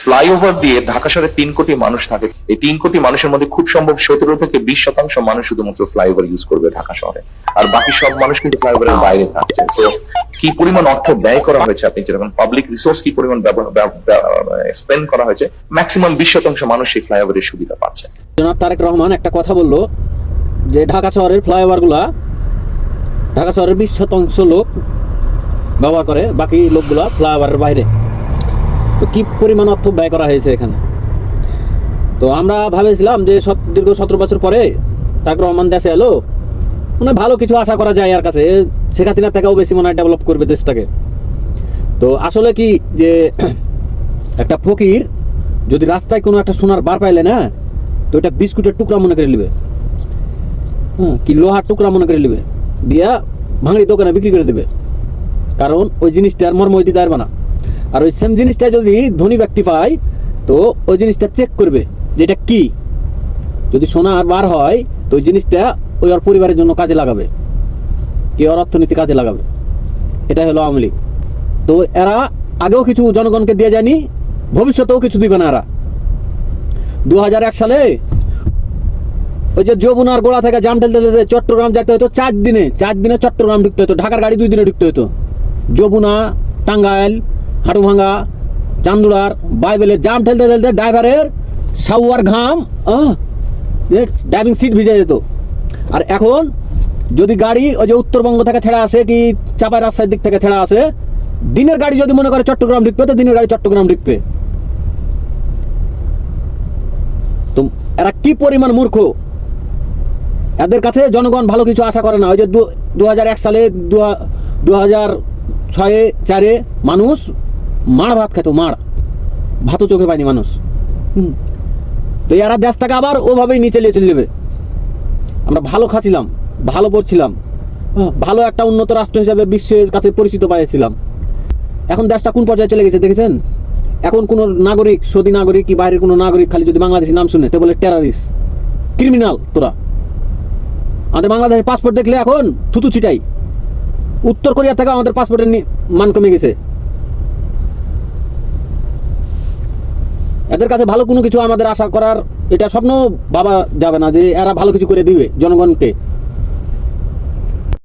Flyover দিয়ে ঢাকা শহরে 3 কোটি মানুষ থাকে। এই 3 কোটি মানুষের মধ্যে খুব সম্ভব 17 থেকে 20% মানুষ শুধুমাত্র ফ্লাইওভার ইউজ করবে ঢাকা শহরে, আর বাকি সব মানুষ কিন্তু ফ্লাইওভারের বাইরে থাকছে। তো কি পরিমাণ অর্থ ব্যয় করা হয়েছে, আপনি যেরকম পাবলিক রিসোর্স কি পরিমাণ স্পেন্ড করা হয়েছে, ম্যাক্সিমাম 20% মানুষ সেই ফ্লাইওভারের সুবিধা পাচ্ছে। জনাব তারেক রহমান একটা কথা বললো যে ঢাকা শহরের ফ্লাইওভার গুলা ঢাকা শহরের 20% লোক ব্যবহার করে, বাকি লোকগুলা ফ্লাইওভারের বাইরে। তো কি পরিমাণ অর্থ ব্যয় করা হয়েছে এখানে। তো আমরা ভাবেছিলাম যে দীর্ঘ 17 বছর পরে তারেক রহমান দেশে এলো, মানে ভালো কিছু আশা করা যায় আর কাছে, শেখ হাসিনার থেকেও বেশি মনে হয় ডেভেলপ করবে দেশটাকে। তো আসলে কি যে একটা ফকির যদি রাস্তায় কোনো একটা সোনার বার পাইলে না, তো এটা বিস্কুটের টুকরা মনে করে নেবে, হ্যাঁ, কি লোহার টুকরা মনে করে নেবে, দিয়া ভাঙড়ি দোকানে বিক্রি করে দেবে, কারণ ওই জিনিসটার মর্ম দিতে পারবে না। আর ওই সেম জিনিসটা যদি ধনী ব্যক্তি পায়, তো ওই জিনিসটা চেক করবে যে এটা কি। যদি সোনার বার হয় তো ওই জিনিসটা ওই ওর পরিবারের জন্য কাজে লাগাবে, কি ওর অর্থনীতি কাজে লাগাবে। এটা হলো আওয়ামী লীগ। তো এরা আগেও কিছু জনগণকে দিয়ে যায়নি, ভবিষ্যতেও কিছু দিবে না এরা। 2001 সালে ওই যে যমুনার গোড়া থেকে জাম ঢেলতে চট্টগ্রাম যেতে হতো 4 দিনে চট্টগ্রাম ঢুকতে হতো, ঢাকার গাড়ি 2 দিনে ঢুকতে হতো। যমুনা, টাঙ্গাইল, হাটুভাঙ্গা, চান্দুরার, বাইবেলের জাম ঠেলতে ঠেলতে ড্রাইভারের সাউয়ার ঘাম, ড্রাইভিং সিট ভিজে যেত। আর এখন যদি গাড়ি ওই যে উত্তরবঙ্গ থেকে ছেড়া আসে কি চাপাই রাজশাহীর দিক থেকে ছেড়া আসে, দিনের গাড়ি যদি মনে করে চট্টগ্রাম ঢুকবে, তো দিনের গাড়ি চট্টগ্রাম ঢুকবে। তো এরা কি পরিমাণ মূর্খ, এদের কাছে জনগণ ভালো কিছু আশা করে না। ওই যে 2001 সালে 2006-4 মানুষ মাড় ভাত খেত, মাড় ভাতও চোখে পায়নি মানুষ। তো এরা দেশটাকে আবার ওভাবেই নিচে নিয়ে চলে যাবে। আমরা ভালো খাচ্ছিলাম, ভালো পড়ছিলাম, ভালো একটা উন্নত রাষ্ট্র হিসাবে বিশ্বের কাছে পরিচিত পাইছিলাম। এখন দেশটা কোন পর্যায়ে চলে গেছে দেখেছেন? এখন কোনো নাগরিক, সৌদি নাগরিক কি বাইরের কোনো নাগরিক খালি যদি বাংলাদেশি নাম শুনে তো বলে টেরারিস্ট, ক্রিমিনাল তোরা। আমাদের বাংলাদেশের পাসপোর্ট দেখলে এখন থুতু ছিটাই। উত্তর কোরিয়া থেকে আমাদের পাসপোর্টের মান কমে গেছে। এদের কাছে ভালো কোনো কিছু আমাদের আশা করার এটা স্বপ্ন ভাবা যাবে না যে এরা ভালো কিছু করে দিবে জনগণকে।